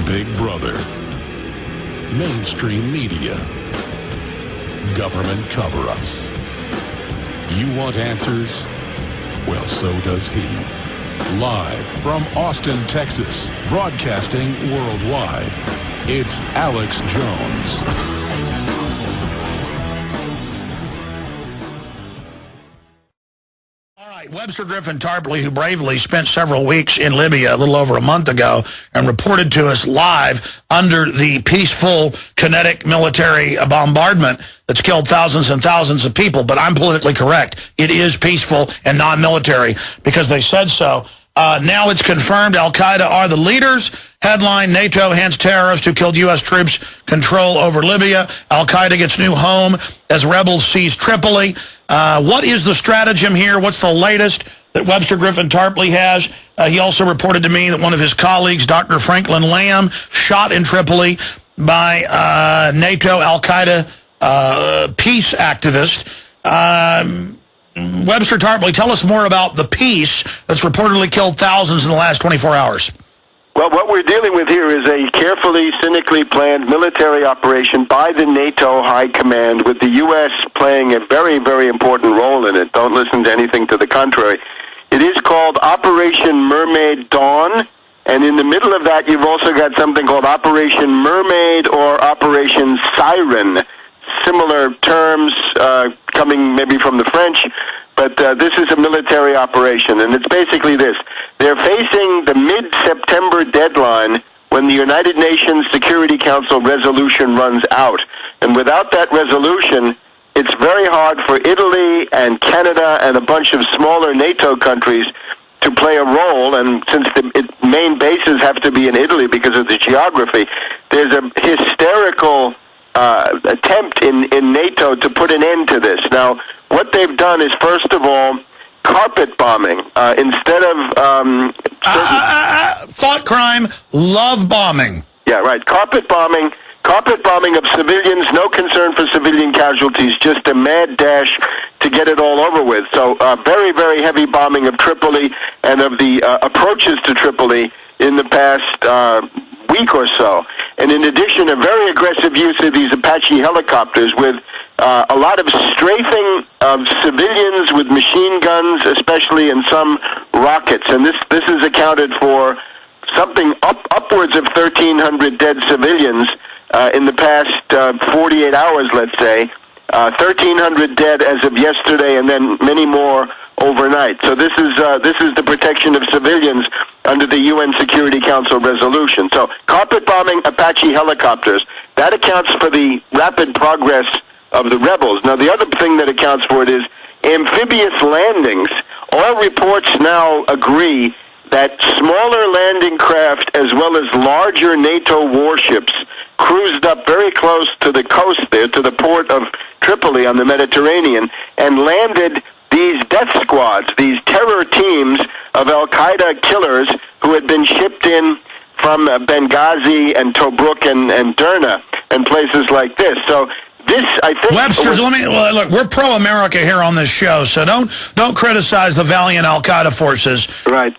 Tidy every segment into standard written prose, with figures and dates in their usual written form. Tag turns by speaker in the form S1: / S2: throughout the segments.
S1: Big Brother, mainstream media, government cover-ups. You want answers? Well, so does he. Live from Austin, Texas, broadcasting worldwide, it's Alex Jones.
S2: Webster Tarpley, who bravely spent several weeks in Libya a little over a month ago and reported to us live under the peaceful kinetic military bombardment that's killed thousands and thousands of people. But I'm politically correct. It is peaceful and non-military because they said so. Now it's confirmed Al-Qaeda are the leaders. Headline, NATO hands terrorists who killed U.S. troops control over Libya. Al-Qaeda gets new home as rebels seize Tripoli. What is the stratagem here? What's the latest that Webster Tarpley has? He also reported to me that one of his colleagues, Dr. Franklin Lamb, shot in Tripoli by NATO Al-Qaeda peace activist. Webster Tarpley, tell us more about the peace that's reportedly killed thousands in the last 24 hours.
S3: Well, what we're dealing with here is a carefully, cynically planned military operation by the NATO High Command, with the U.S. playing a very, very important role in it. Don't listen to anything to the contrary. It is called Operation Mermaid Dawn, and in the middle of that you've also got something called Operation Mermaid or Operation Siren. Similar terms coming maybe from the French, but this is a military operation, and it's basically this. They're facing the mid-September deadline when the United Nations Security Council resolution runs out. And without that resolution, it's very hard for Italy and Canada and a bunch of smaller NATO countries to play a role. And since the main bases have to be in Italy because of the geography, there's a hysterical attempt in NATO to put an end to this. Now, what they've done is, first of all, carpet bombing. Instead of
S2: thought crime, love bombing.
S3: Yeah, right. Carpet bombing of civilians, no concern for civilian casualties, just a mad dash to get it all over with. So very, very heavy bombing of Tripoli and of the approaches to Tripoli in the past week or so. And in addition, a very aggressive use of these Apache helicopters with a lot of strafing of civilians with machine guns, especially, and some rockets. And this is accounted for something upwards of 1,300 dead civilians in the past 48 hours, let's say. 1,300 dead as of yesterday, and then many more overnight. So this is the protection of civilians under the UN Security Council resolution. So carpet bombing, Apache helicopters, that accounts for the rapid progress of the rebels. Now, the other thing that accounts for it is amphibious landings. All reports now agree that smaller landing craft as well as larger NATO warships cruised up very close to the coast there, to the port of Tripoli on the Mediterranean, and landed these death squads, these terror teams of Al-Qaeda killers who had been shipped in from Benghazi and Tobruk and Derna and places like this. So this, I think,
S2: Webster's, look, we're pro-America here on this show, so don't criticize the valiant Al-Qaeda forces.
S3: Right.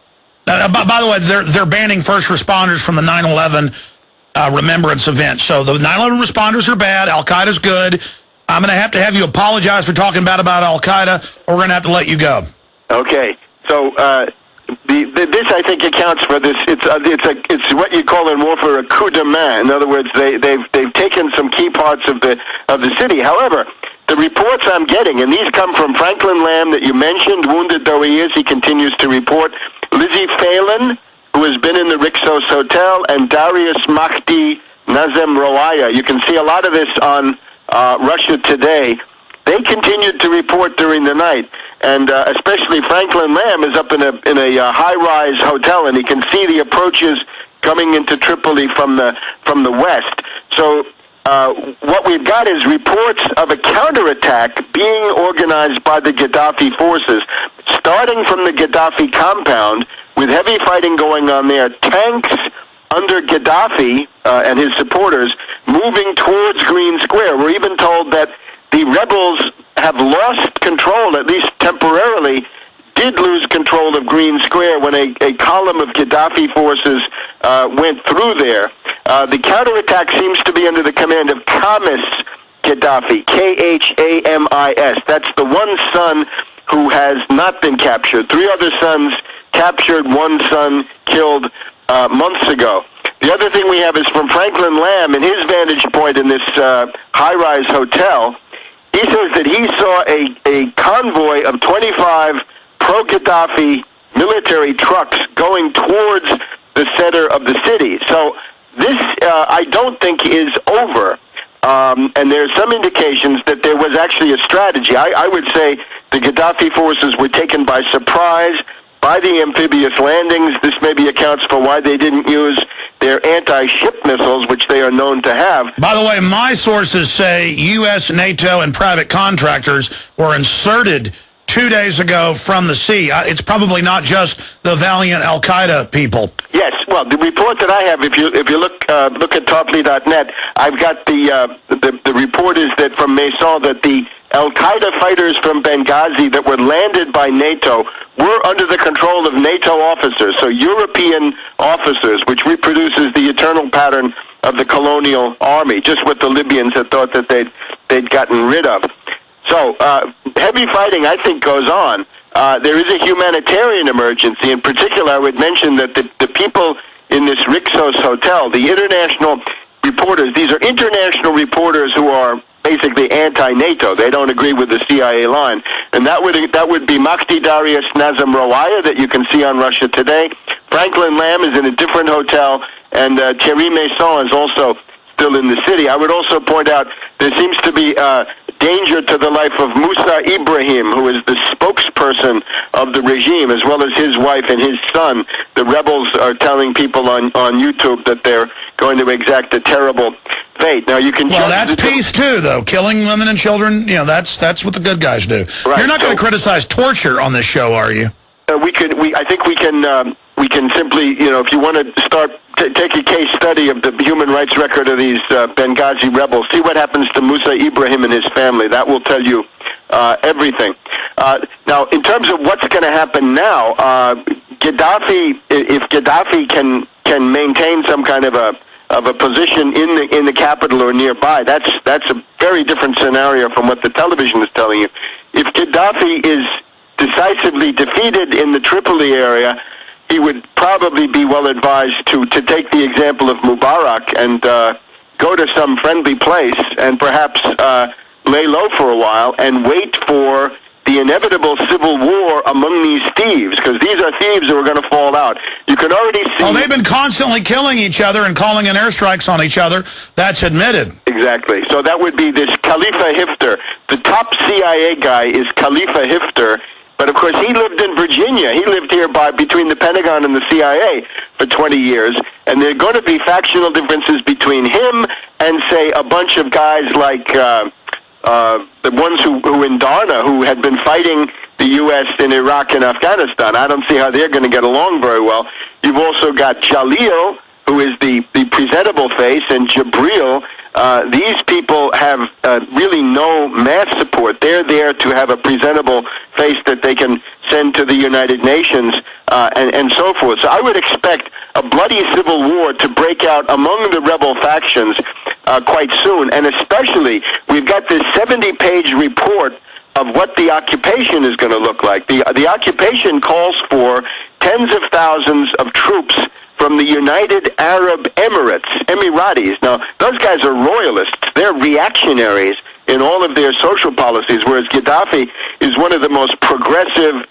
S2: By the way, they're banning first responders from the 9/11 remembrance event. So the 9/11 responders are bad. Al-Qaeda's good. I'm going to have you apologize for talking bad about Al-Qaeda, or we're going to have to let you go.
S3: Okay. So this, I think, accounts for this. It's what you call in warfare a coup de main. In other words, they've taken some key parts of the city. However, the reports I'm getting, and these come from Franklin Lamb that you mentioned, wounded though he is, he continues to report. Lizzie Phelan, who has been in the Rixos Hotel, and Darius Mahdi Nazem Rawaya. You can see a lot of this on Russia Today. They continued to report during the night, and especially Franklin Lamb is up in a high-rise hotel, and he can see the approaches coming into Tripoli from the west. So what we've got is reports of a counterattack being organized by the Gaddafi forces, starting from the Gaddafi compound, with heavy fighting going on there, tanks under Gaddafi and his supporters moving towards Green Square. We're even told that the rebels have lost control, at least temporarily, did lose control of Green Square when a column of Gaddafi forces went through there. The counterattack seems to be under the command of Khamis Gaddafi, Khamis. That's the one son who has not been captured. 3 other sons captured, 1 son killed months ago. The other thing we have is from Franklin Lamb, in his vantage point in this high-rise hotel. He says that he saw a convoy of 25 pro-Gaddafi military trucks going towards the center of the city. So this, I don't think, is over. And there's some indications that there was actually a strategy. I would say the Gaddafi forces were taken by surprise by the amphibious landings. This maybe accounts for why they didn't use their anti-ship missiles, which they are known to have.
S2: By the way, my sources say U.S., NATO, and private contractors were inserted 2 days ago from the sea. It's probably not just the valiant Al-Qaeda people. Yes,
S3: well, the report that I have, if you look at Tarpley.net, I've got the report is that from Maison that the Al-Qaeda fighters from Benghazi that were landed by NATO were under the control of NATO officers, so European officers, which reproduces the eternal pattern of the colonial army, just what the Libyans had thought that they'd gotten rid of. So heavy fighting, I think, goes on. There is a humanitarian emergency. In particular, I would mention that the people in this Rixos hotel, the international reporters, these are international reporters who are basically anti-NATO. They don't agree with the CIA line. And that would be Makhdi Darius Nazem Rawaya that you can see on Russia Today. Franklin Lamb is in a different hotel, and Thierry Maison is also still in the city. I would also point out there seems to be danger to the life of Musa Ibrahim, who is the spokesperson of the regime, as well as his wife and his son. The rebels are telling people on YouTube that they're going to exact a terrible fate. Now you can. Well,
S2: that's peace too, though. Killing women and children, that's what the good guys do. Right. You're not going to criticize torture on this show, are you?
S3: I think we can simply, if you want to start, take a case study of the human rights record of these Benghazi rebels. See what happens to Musa Ibrahim and his family. That will tell you everything. Now, in terms of what's going to happen now, Gaddafi, if Gaddafi can maintain some kind of a position in the capital or nearby, that's a very different scenario from what the television is telling you. If Gaddafi is decisively defeated in the Tripoli area, he would probably be well advised to take the example of Mubarak and go to some friendly place and perhaps lay low for a while and wait for the inevitable civil war among these thieves, because these are thieves who are going to fall out. You can already see...
S2: Oh, they've been constantly killing each other and calling in airstrikes on each other. That's admitted.
S3: Exactly. So that would be this Khalifa Hifter. The top CIA guy is Khalifa Hifter. But, of course, he lived in Virginia. He lived here between the Pentagon and the CIA for 20 years. And there are going to be factional differences between him and, say, a bunch of guys like the ones who in Darna, who had been fighting the U.S. in Iraq and Afghanistan. I don't see how they're going to get along very well. You've also got Jalil, who is the presentable face, and Jabril. These people have really no mass support. They're there to have a presentable face that they can send to the United Nations and so forth. So I would expect a bloody civil war to break out among the rebel factions quite soon. And especially, we've got this 70-page report of what the occupation is going to look like. The occupation calls for tens of thousands of troops from the United Arab Emiratis. Now, those guys are royalists. They're reactionaries in all of their social policies, whereas Gaddafi is one of the most progressive,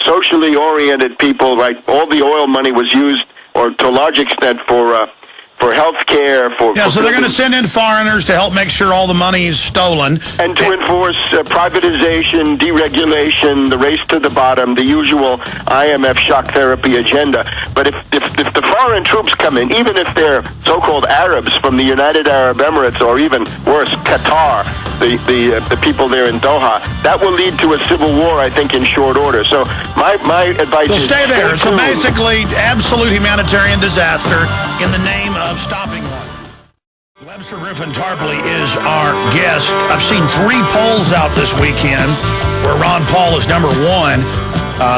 S3: socially oriented people, right? All the oil money was used, or to a large extent, for health care.
S2: So they're going to send in foreigners to help make sure all the money is stolen.
S3: And to enforce privatization, deregulation, the race to the bottom, the usual IMF shock therapy agenda. But if the foreign troops come in, even if they're so-called Arabs from the United Arab Emirates, or even worse, Qatar, the people there in Doha, that will lead to a civil war, I think, in short order. So my advice is...
S2: stay there. So basically, absolute humanitarian disaster in the name of stopping one. Webster Tarpley is our guest. I've seen 3 polls out this weekend where Ron Paul is #1.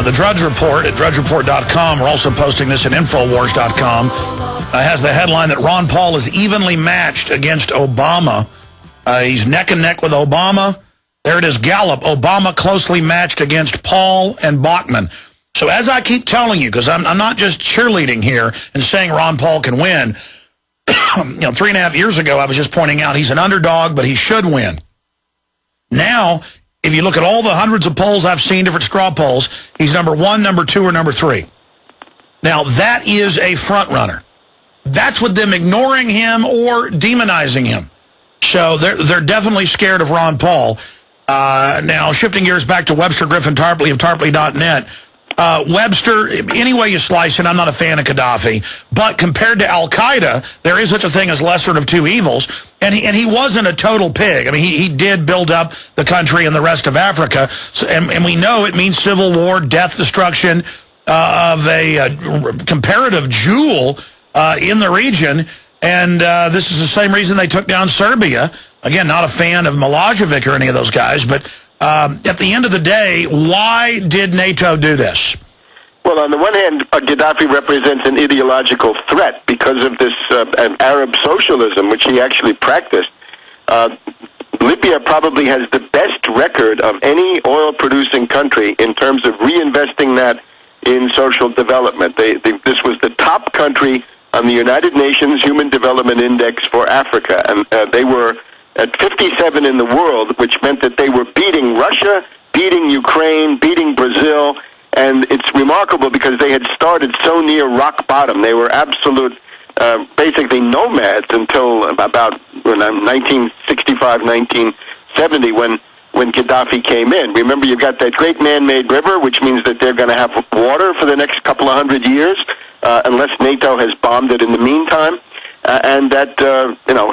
S2: The Drudge Report at drudgereport.com. We're also posting this at Infowars.com. has the headline that Ron Paul is evenly matched against Obama. He's neck and neck with Obama. There it is, Gallup. Obama closely matched against Paul and Bachmann. So as I keep telling you, because I'm not just cheerleading here and saying Ron Paul can win, 3.5 years ago I was just pointing out he's an underdog, but he should win. Now, if you look at all the hundreds of polls I've seen, different straw polls, he's number 1, number 2, or number 3. Now, that is a front runner. That's with them ignoring him or demonizing him. So they're definitely scared of Ron Paul. Now, shifting gears back to Webster Tarpley of Tarpley.net. Webster, any way you slice it, I'm not a fan of Gaddafi, but compared to Al-Qaeda, there is such a thing as lesser of two evils, and he wasn't a total pig. I mean, he did build up the country and the rest of Africa, so, and we know it means civil war, death, destruction of a comparative jewel in the region, and this is the same reason they took down Serbia. Again, not a fan of Milosevic or any of those guys, but at the end of the day, why did NATO do this?
S3: Well, on the one hand, Gaddafi represents an ideological threat because of this Arab socialism, which he actually practiced. Libya probably has the best record of any oil-producing country in terms of reinvesting that in social development. This was the top country on the United Nations Human Development Index for Africa, and they were at 57 in the world, which meant that they were beating Russia, beating Ukraine, beating Brazil, and it's remarkable because they had started so near rock bottom. They were absolute, basically nomads until about 1965, 1970, when Gaddafi came in. Remember, you've got that great man-made river, which means that they're going to have water for the next couple of 100 years, unless NATO has bombed it in the meantime. And that,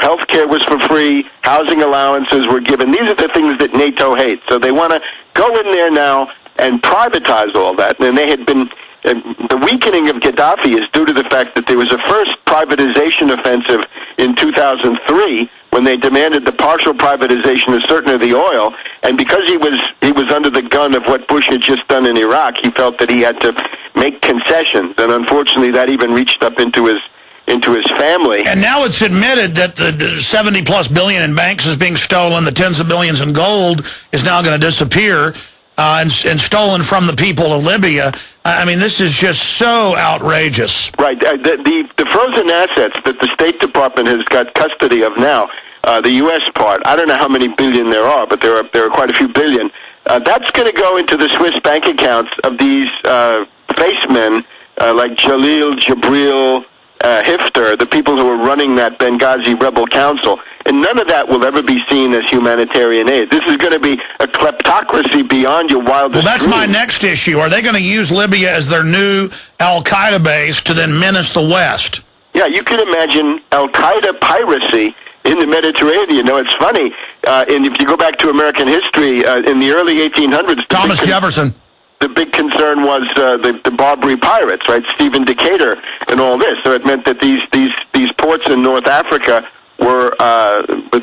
S3: health care was for free, housing allowances were given. These are the things that NATO hates. So they want to go in there now and privatize all that. And they had been, the weakening of Gaddafi is due to the fact that there was a first privatization offensive in 2003 when they demanded the partial privatization of certain of the oil. And because he was under the gun of what Bush had just done in Iraq, he felt that he had to make concessions. And unfortunately, that even reached up into his family. And
S2: now it's admitted that the 70+ billion in banks is being stolen, the tens of billions in gold is now going to disappear, and stolen from the people of Libya. I mean, this is just so outrageous.
S3: Right. The frozen assets that the State Department has got custody of now, the U.S. part, I don't know how many billion there are, but there are quite a few billion. That's going to go into the Swiss bank accounts of these facemen like Jalil, Jabril, Hifter, the people who are running that Benghazi rebel council, and none of that will ever be seen as humanitarian aid. This is going to be a kleptocracy beyond your wildest
S2: Well, that's
S3: dreams.
S2: my next issue. Are they going to use Libya as their new Al-Qaeda base to then menace the West?
S3: Yeah, you can imagine Al-Qaeda piracy in the Mediterranean. Now, it's funny, and if you go back to American history, in the early 1800s...
S2: Thomas Jefferson.
S3: The big concern was the Barbary pirates, right? Stephen Decatur and all this. So it meant that these ports in North Africa were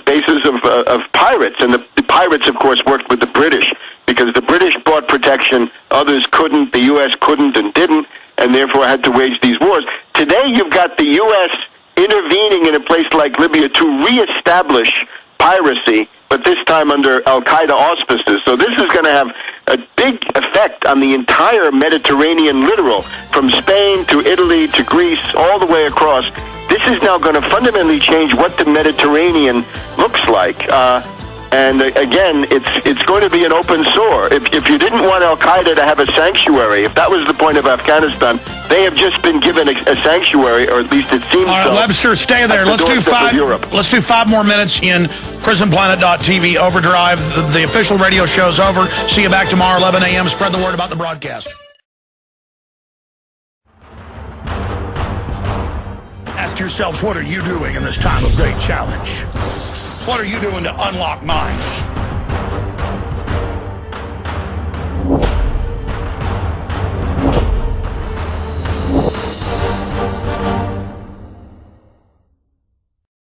S3: bases of pirates. And the pirates, of course, worked with the British because the British bought protection. Others couldn't. The U.S. couldn't and didn't, and therefore had to wage these wars. Today you've got the U.S. intervening in a place like Libya to reestablish piracy, but this time under Al-Qaeda auspices. So this is going to have a big effect on the entire Mediterranean littoral, from Spain to Italy to Greece, all the way across. This is now going to fundamentally change what the Mediterranean looks like. And again, it's going to be an open sore. If you didn't want Al-Qaeda to have a sanctuary, if that was the point of Afghanistan, they have just been given a sanctuary, or at least it seems
S2: so. All right, Webster, stay there. Let's do 5 more minutes in PrisonPlanet.tv Overdrive. The official radio show's over. See you back tomorrow, 11 a.m. Spread the word about the broadcast. Ask yourselves, what are you doing in this time of great challenge? What are you doing to unlock minds?